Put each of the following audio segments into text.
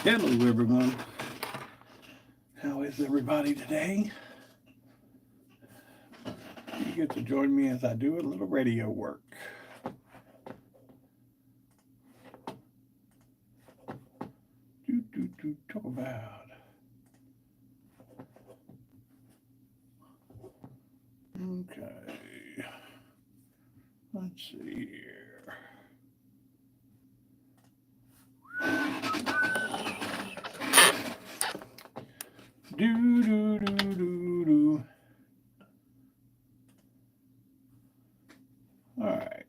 Hello, everyone. How is everybody today? You get to join me as I do a little radio work. Talk about. Okay. Let's see here. Do do do do do. All right.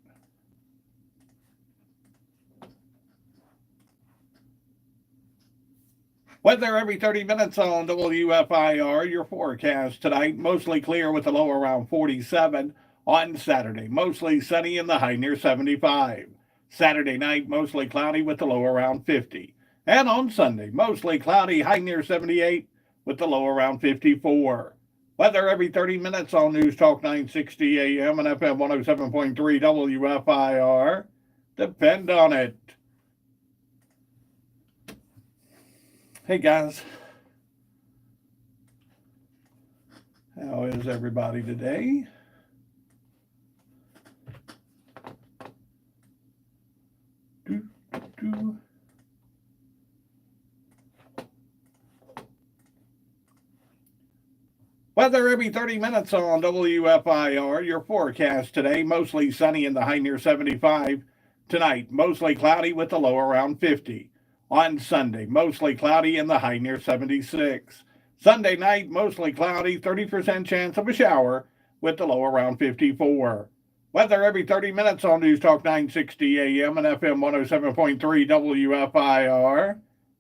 Weather every 30 minutes on WFIR. Your forecast tonight mostly clear with a low around 47. On Saturday, mostly sunny and the high near 75. Saturday night, mostly cloudy with the low around 50. And on Sunday, mostly cloudy, high near 78 with the low around 54. Weather every 30 minutes on News Talk 960 AM and FM 107.3 WFIR. Depend on it. Hey guys, how is everybody today? Do, do. Weather every 30 minutes on WFIR. Your forecast today, mostly sunny in the high near 75. Tonight, mostly cloudy with the low around 50. On Sunday, mostly cloudy and the high near 76. Sunday night, mostly cloudy, 30% chance of a shower with the low around 54. Weather every 30 minutes on News Talk 960 AM and FM 107.3 WFIR.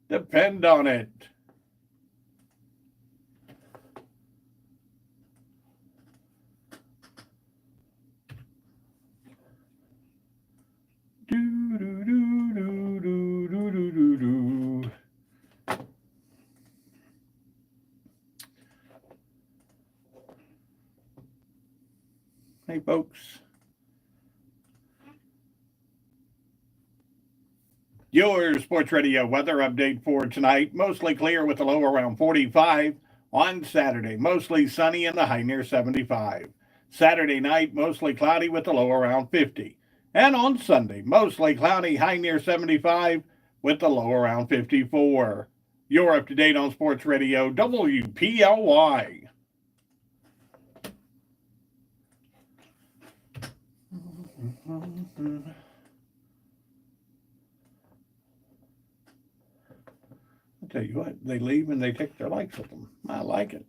Depend on it. Do, do, do, do, do, do, do, do, do. Hey, folks. Your Sports Radio weather update for tonight. Mostly clear with a low around 45. On Saturday, mostly sunny and the high near 75. Saturday night, mostly cloudy with the low around 50. And on Sunday, mostly cloudy, high near 75 with the low around 54. You're up to date on Sports Radio WPLY. I'll tell you what, they leave and they take their lights with them. I like it.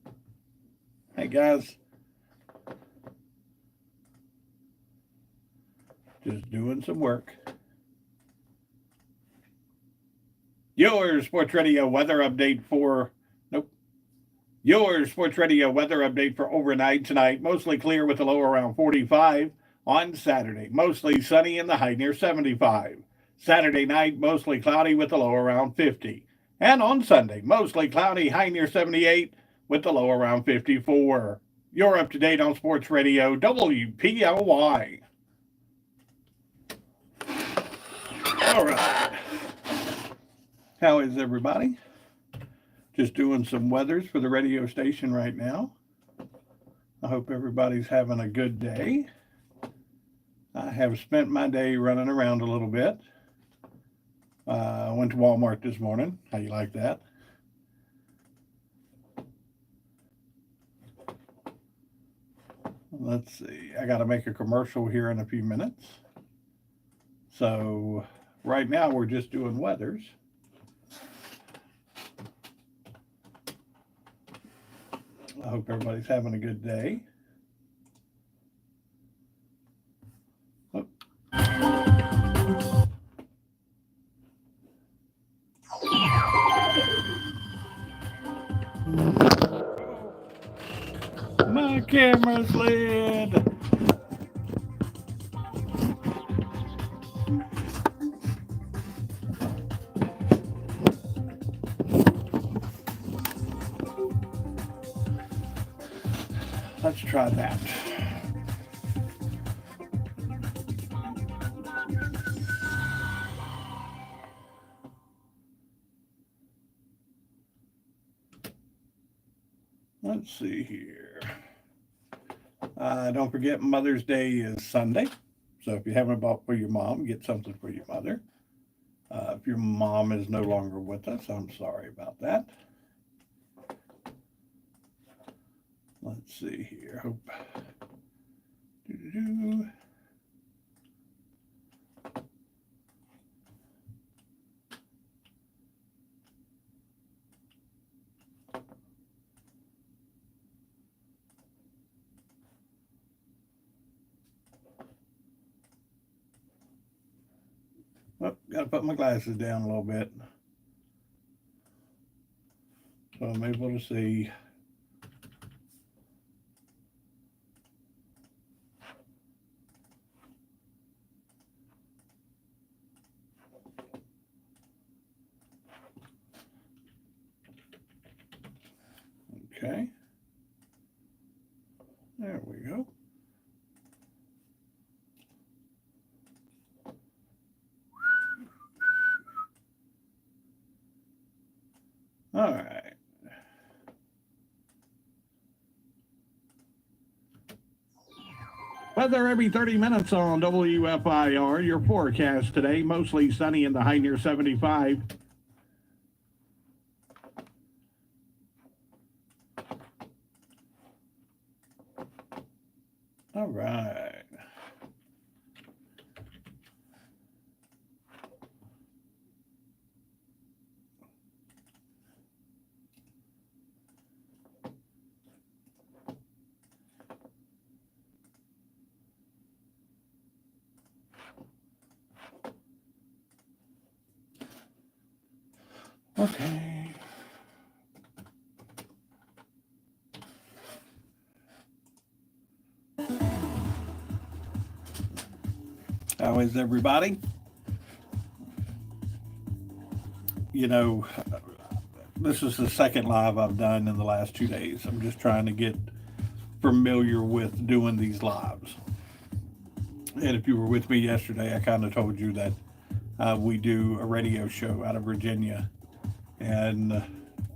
Hey guys, just doing some work. Your Sports Radio weather update for Your Sports Radio weather update for overnight tonight. Mostly clear with a low around 45. On Saturday, mostly sunny and the high near 75. Saturday night, mostly cloudy with a low around 50. And on Sunday, mostly cloudy, high near 78 with the low around 54. You're up to date on Sports Radio WPLY. All right. How is everybody? Just doing some weathers for the radio station right now. I hope everybody's having a good day. I have spent my day running around a little bit. I went to Walmart this morning. How you like that? Let's see. I got to make a commercial here in a few minutes. So right now we're just doing weathers. I hope everybody's having a good day. My camera slid. Let's try that. Let's see here. Don't forget Mother's Day is Sunday. So if you haven't bought for your mom, get something for your mother. If your mom is no longer with us, I'm sorry about that. Let's see here. Hope. Doo-doo-doo. Oh, gotta put my glasses down a little bit so I'm able to see. Okay. There we go. All right. Weather every 30 minutes on WFIR. Your forecast today, mostly sunny in the high near 75. All right. Okay. How is everybody? You know, this is the second live I've done in the last 2 days. I'm just trying to get familiar with doing these lives. And if you were with me yesterday, I kind of told you that we do a radio show out of Virginia. And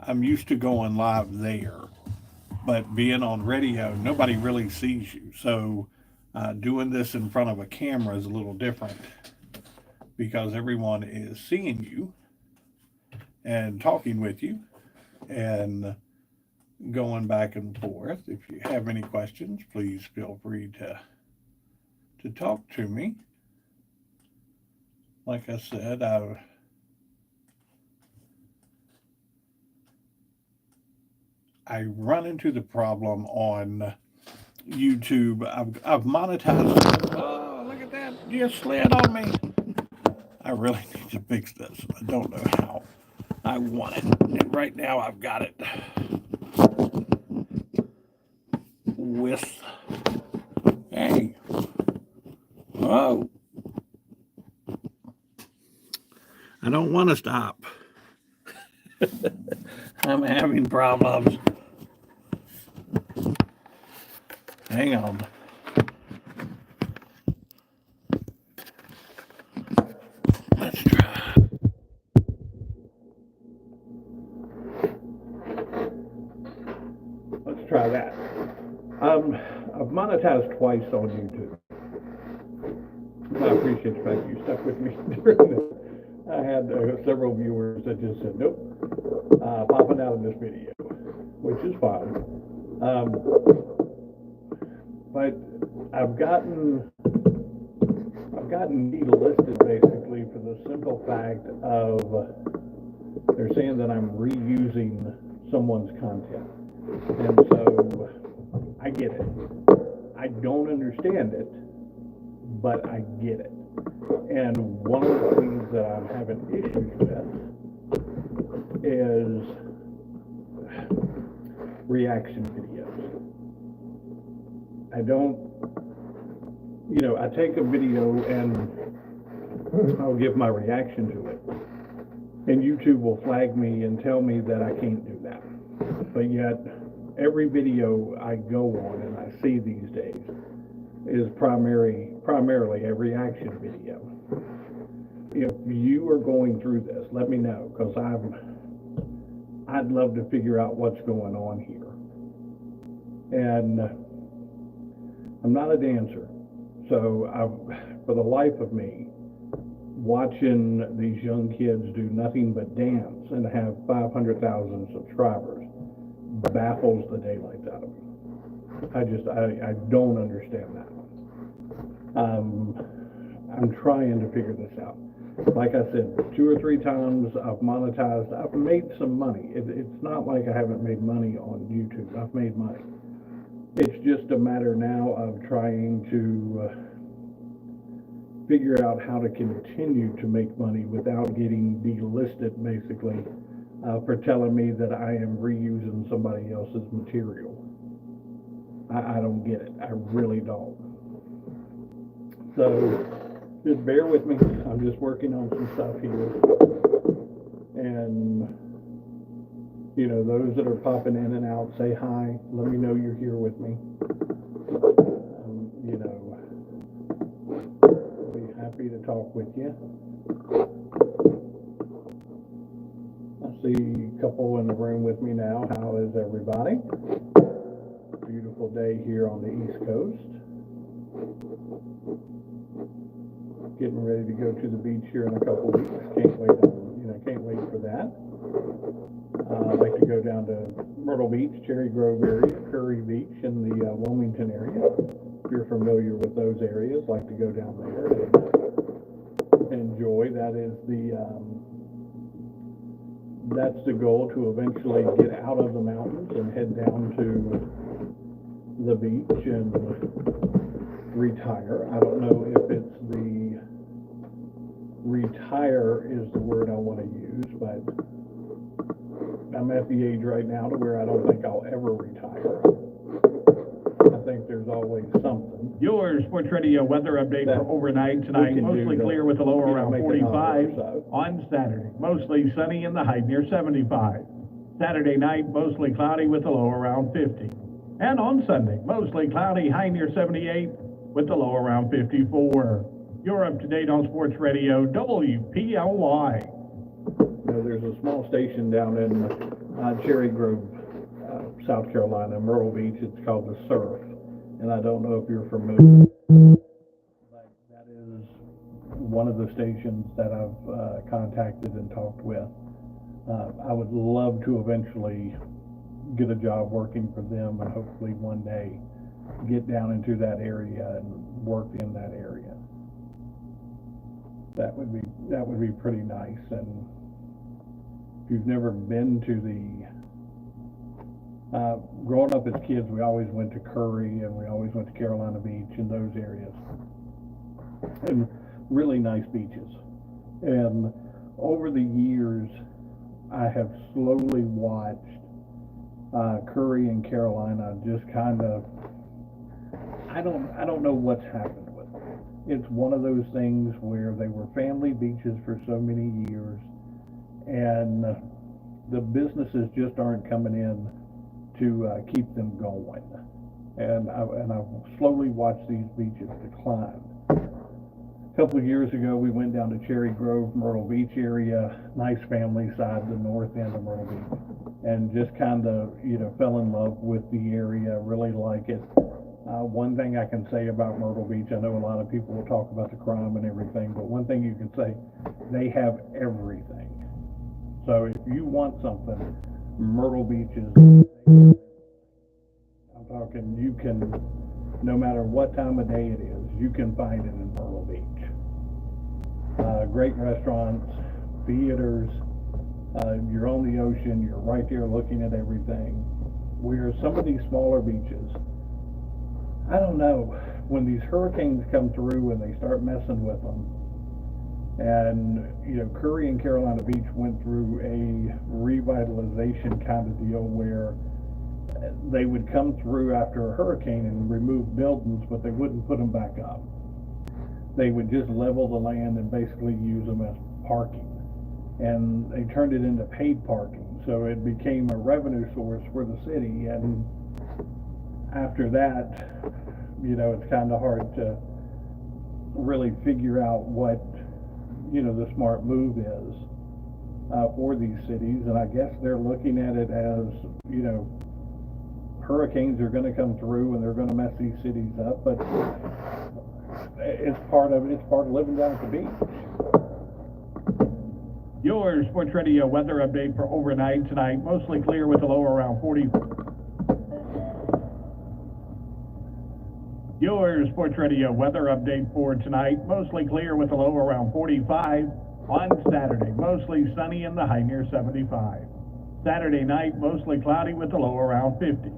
I'm used to going live there. But being on radio, nobody really sees you. So doing this in front of a camera is a little different because everyone is seeing you and talking with you and going back and forth. If you have any questions, please feel free to talk to me. Like I said, I run into the problem on YouTube. I've monetized. Oh, look at that! You slid on me. I really need to fix this. I don't know how. I want it, and right now I've got it with. Hey, oh, I don't want to stop. I'm having problems. Hang on. Let's try. Let's try that. I've monetized twice on YouTube. I appreciate the fact you stuck with me during this. I had several viewers that just said, nope, popping out of this video, which is fine. But I've gotten delisted basically for the simple fact of they're saying that I'm reusing someone's content. And so I get it. I don't understand it, but I get it. And one of the things that I'm having issues with is reaction videos. I don't, I take a video and I'll give my reaction to it. And YouTube will flag me and tell me that I can't do that. But yet, every video I go on and I see these days is primarily a reaction video. If you are going through this, let me know, because I'd love to figure out what's going on here. And I'm not a dancer, so for the life of me, watching these young kids do nothing but dance and have 500,000 subscribers baffles the daylights out of me. I don't understand that. I'm trying to figure this out. Like I said, 2 or 3 times I've monetized. I've made some money. It's not like I haven't made money on YouTube. I've made money. It's just a matter now of trying to figure out how to continue to make money without getting delisted, basically, for telling me that I am reusing somebody else's material. I don't get it. I really don't. So just bear with me. I'm just working on some stuff here. And, those that are popping in and out, say hi. Let me know you're here with me. I'll be happy to talk with you. I see a couple in the room with me now. How is everybody? Beautiful day here on the East Coast. Getting ready to go to the beach here in a couple weeks. Can't wait for that. I'd like to go down to Myrtle Beach, Cherry Grove area, Curry Beach in the Wilmington area. If you're familiar with those areas, like to go down there and enjoy. That's the goal, to eventually get out of the mountains and head down to the beach and retire. I don't know if it's the retire is the word I want to use, but I'm at the age right now to where I don't think I'll ever retire. I think there's always something. Your Sports Radio weather update for overnight tonight. Mostly clear with a low around 45. On Saturday, mostly sunny and the high near 75. Saturday night, mostly cloudy with a low around 50. And on Sunday, mostly cloudy, high near 78 with the low around 54. You're up to date on Sports Radio WPLY. There's a small station down in Cherry Grove, South Carolina, Myrtle Beach. It's called The Surf, and I don't know if you're familiar, but that is one of the stations that I've contacted and talked with. I would love to eventually get a job working for them, and hopefully one day get down into that area and work in that area. That would be pretty nice. And if you've never been to growing up as kids, we always went to Curry and we always went to Carolina Beach and those areas, and really nice beaches. And over the years, I have slowly watched Curry and Carolina just kind of, I don't know what's happened with it. It's one of those things where they were family beaches for so many years, and the businesses just aren't coming in to keep them going. And I've slowly watched these beaches decline. A couple of years ago, we went down to Cherry Grove, Myrtle Beach area, nice family side, the north end of Myrtle Beach, and just kind of, fell in love with the area, really like it. One thing I can say about Myrtle Beach, I know a lot of people will talk about the crime and everything, but one thing you can say, they have everything. So if you want something, Myrtle Beach is, I'm talking, you can, no matter what time of day it is, you can find it in Myrtle Beach. Great restaurants, theaters, you're on the ocean, you're right there looking at everything. Where some of these smaller beaches, I don't know, when these hurricanes come through and they start messing with them, and Curry and Carolina Beach went through a revitalization kind of deal where they would come through after a hurricane and remove buildings, but they wouldn't put them back up. They would just level the land and basically use them as parking. And they turned it into paid parking, so it became a revenue source for the city. And after that, it's kind of hard to really figure out what the smart move is for these cities. And I guess they're looking at it as hurricanes are going to come through and they're going to mess these cities up, but it's part of living down at the beach. Your Sports Radio weather update for overnight tonight. Mostly clear with a low around 40. Your Sports Radio weather update for tonight. Mostly clear with a low around 45. On Saturday, mostly sunny and the high near 75. Saturday night, mostly cloudy with a low around 50.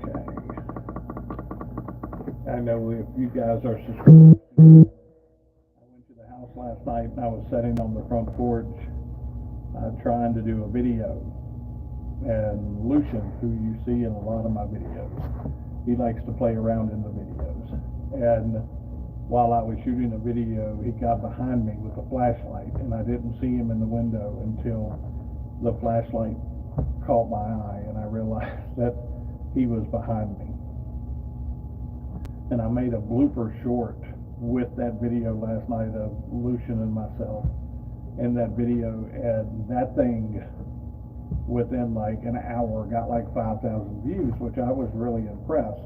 Okay. I know if you guys are subscribed. I went to the house last night and I was sitting on the front porch trying to do a video. And Lucian, who you see in a lot of my videos, he likes to play around in the videos. And while I was shooting a video, he got behind me with a flashlight, and I didn't see him in the window until the flashlight caught my eye, and I realized that he was behind me. And I made a blooper short with that video last night of Lucian and myself in that video, and that thing within like an hour got like 5,000 views, which I was really impressed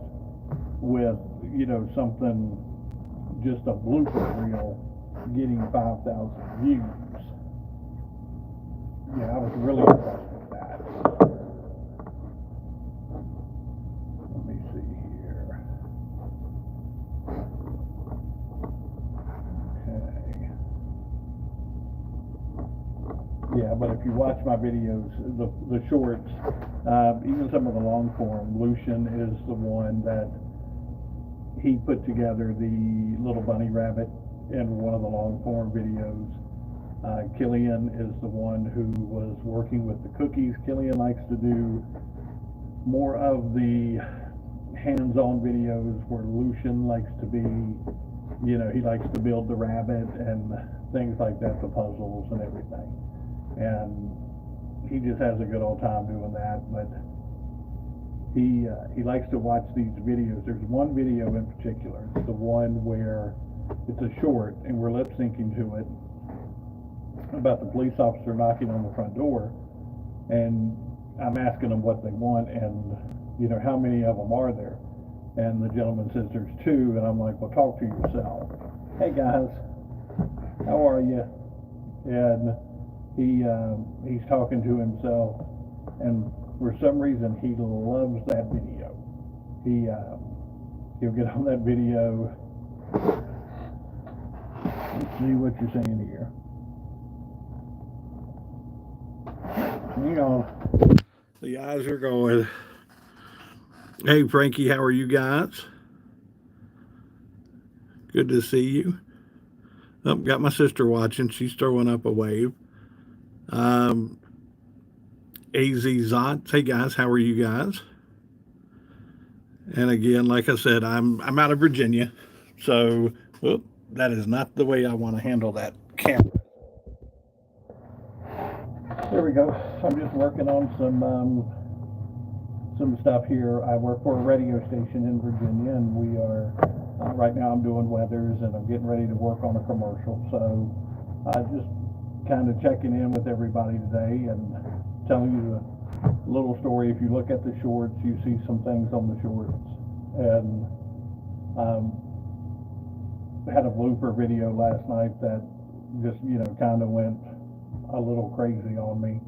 with, you know, something, just a blooper reel getting 5,000 views. Yeah, I was really impressed with that. Let me see here. Okay. Yeah, but if you watch my videos, the shorts, even some of the long form, Lucian is the one that he put together the little bunny rabbit in one of the long form videos. Killian is the one who was working with the cookies. Killian likes to do more of the hands-on videos where Lucian likes to be, you know, he likes to build the rabbit and things like that, the puzzles and everything. And he just has a good old time doing that, but he likes to watch these videos. There's one video in particular. It's the one where it's a short and we're lip syncing to it about the police officer knocking on the front door, and I'm asking them what they want and, you know, how many of them are there? And the gentleman says there's 2, and I'm like, well, talk to yourself. Hey guys, how are you? And he's talking to himself, and for some reason he loves that video. He'll get on that video. Let's see what you're saying here. Hang on. The eyes are going. Hey Frankie, how are you guys? Good to see you. Oh, got my sister watching. She's throwing up a wave. AZ Zot. Hey guys, how are you guys? And again, like I said, I'm out of Virginia, so that is not the way I want to handle that camera. There we go. I'm just working on some stuff here. I work for a radio station in Virginia, and we are right now I'm doing weathers, and I'm getting ready to work on a commercial. So just kind of checking in with everybody today and telling you a little story. If you look at the shorts, you see some things on the shorts, and had a blooper video last night that just, you know, kind of went a little crazy on me.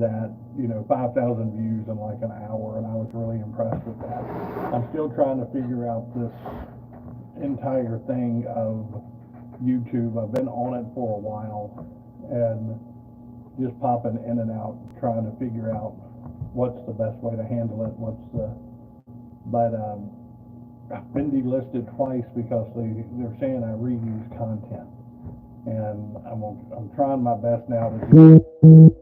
That, you know, 5,000 views in like an hour, and I was really impressed with that. I'm still trying to figure out this entire thing of YouTube. I've been on it for a while and just popping in and out, trying to figure out what's the best way to handle it. But I've been delisted twice because they're saying I reuse content, and I'm trying my best now to do things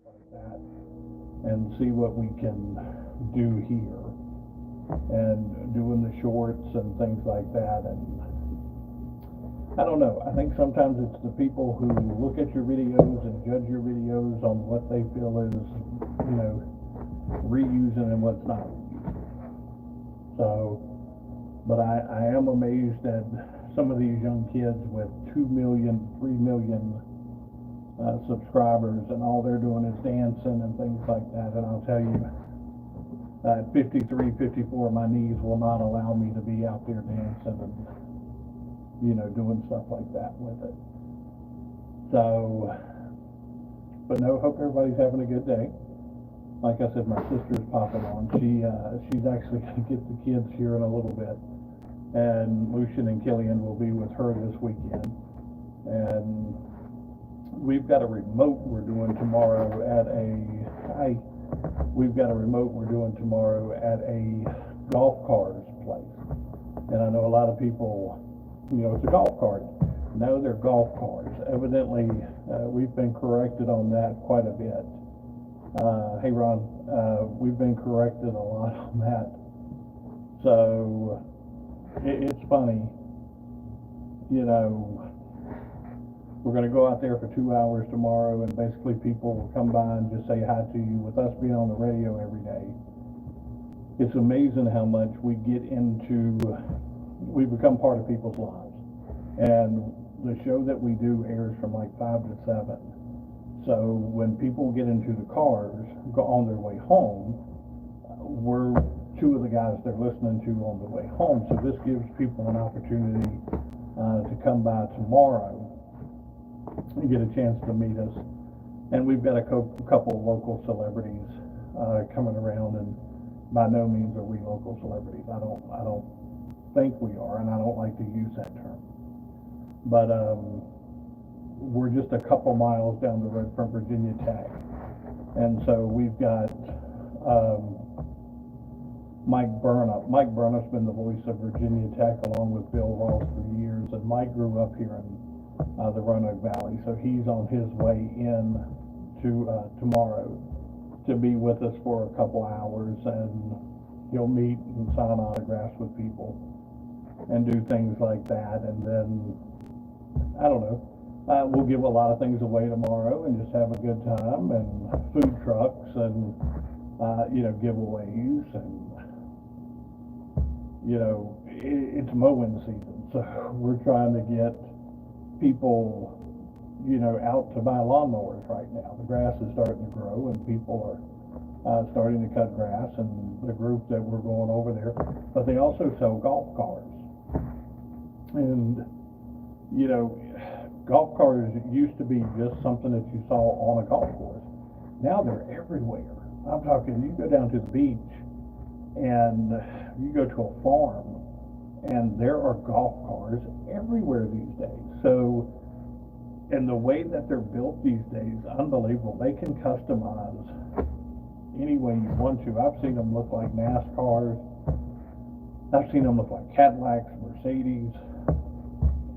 like that and see what we can do here, and doing the shorts and things like that. And I don't know, I think sometimes it's the people who look at your videos and judge your videos on what they feel is, you know, reusing and what's not. So, but I am amazed at some of these young kids with 2 million, 3 million subscribers, and all they're doing is dancing and things like that. And I'll tell you, at 53, 54, my knees will not allow me to be out there dancing and, doing stuff like that with it. So, but no, hope everybody's having a good day. Like I said, my sister's popping on. She's actually going to get the kids here in a little bit. And Lucian and Killian will be with her this weekend. And we've got a remote we're doing tomorrow at a golf cars place. And I know a lot of people, it's a golf cart. No, they're golf cars. Evidently, we've been corrected on that quite a bit. Hey Ron, we've been corrected a lot on that. So, it's funny, we're going to go out there for 2 hours tomorrow, and basically people will come by and just say hi to you. With us being on the radio every day, it's amazing how much we become part of people's lives. And the show that we do airs from like 5 to 7. So when people get into the cars, go on their way home, we're two of the guys they're listening to on the way home. So this gives people an opportunity to come by tomorrow and get a chance to meet us. And we've got a couple of local celebrities coming around, and by no means are we local celebrities. I don't think we are, and I don't like to use that term. But we're just a couple miles down the road from Virginia Tech. And so we've got Mike Burnup. Mike Burnup's been the voice of Virginia Tech along with Bill Ross for years, and Mike grew up here in the Roanoke Valley, so he's on his way in to tomorrow to be with us for a couple hours, and he'll meet and sign autographs with people and do things like that. And then, I don't know, we'll give a lot of things away tomorrow and just have a good time, and food trucks and giveaways, and it's mowing season, so we're trying to get people out to buy lawnmowers right now. The grass is starting to grow, and people are starting to cut grass, and the group that we're going over there. But they also sell golf cars, and golf cars used to be just something that you saw on a golf course. Now they're everywhere. I'm talking, you go down to the beach and you go to a farm, and there are golf cars everywhere these days. So, and the way that they're built these days, unbelievable. They can customize any way you want to. I've seen them look like NASCARs. I've seen them look like Cadillacs, Mercedes.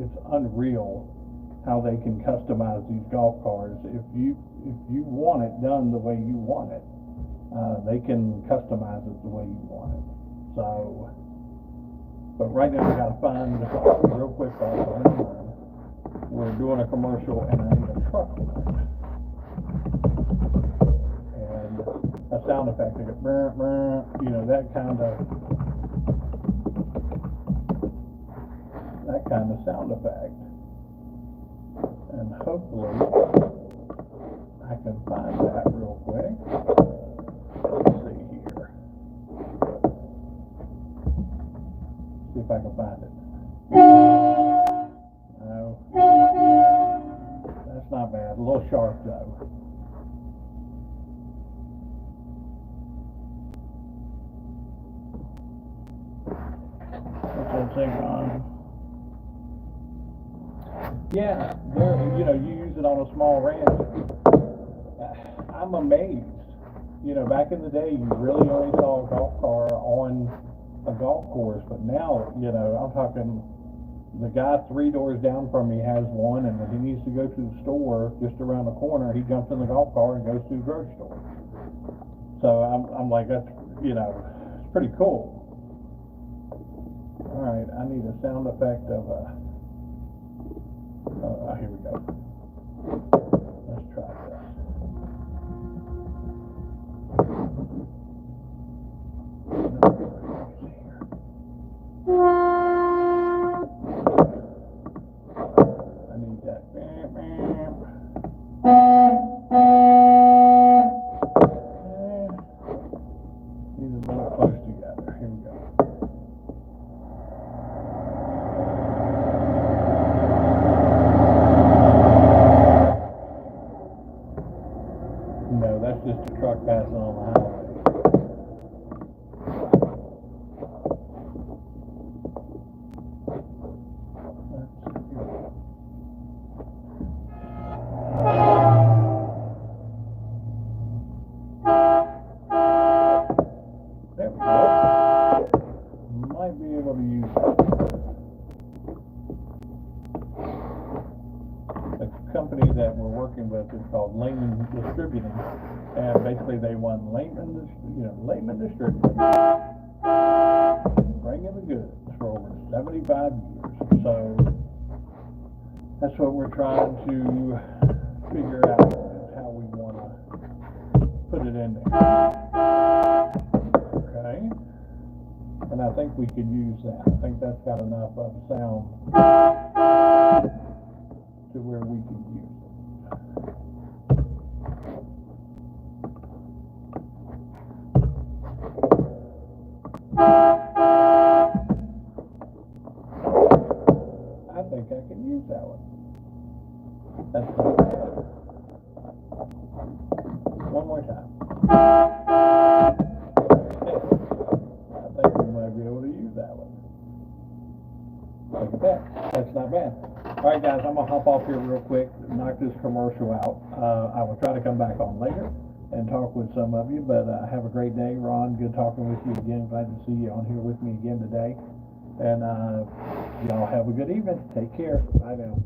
It's unreal how they can customize these golf cars. If you want it done the way you want it, they can customize it the way you want it. So, but right now we gotta find real quick. We're doing a commercial, and I need a truck line. And a sound effect, like that kind of sound effect. And hopefully I can find that real quick. Let's see here. See if I can find it. No. That's not bad. A little sharp though. What's that thing on? Yeah, you use it on a small ranch. I'm amazed. Back in the day, you really only saw a golf car on a golf course, but now, I'm talking, the guy 3 doors down from me has one, and when he needs to go to the store just around the corner, he jumps in the golf car and goes to the grocery store. So I'm like, that's, it's pretty cool. All right, I need a sound effect of a. Here we go. Let's try this. I need that. passing on the highway. There we go. Might be able to use that. The company that we're working with is called Layman Distributing, and basically they want Layman Distributing, bringing the goods for over 75 years. So that's what we're trying to figure out, is how we want to put it in there. Okay, and I think we could use that. I think that's got enough of sound to where we can use it. I think I can use that one. That's not bad. One more time. I think we might be able to use that one. Look at that. That's not bad. All right, guys, I'm going to hop off here real quick, knock this commercial out. I will try to come back on later and talk with some of you, but have a great day. Ron, good talking with you again. Glad to see you on here with me again today. And y'all have a good evening. Take care. Bye now.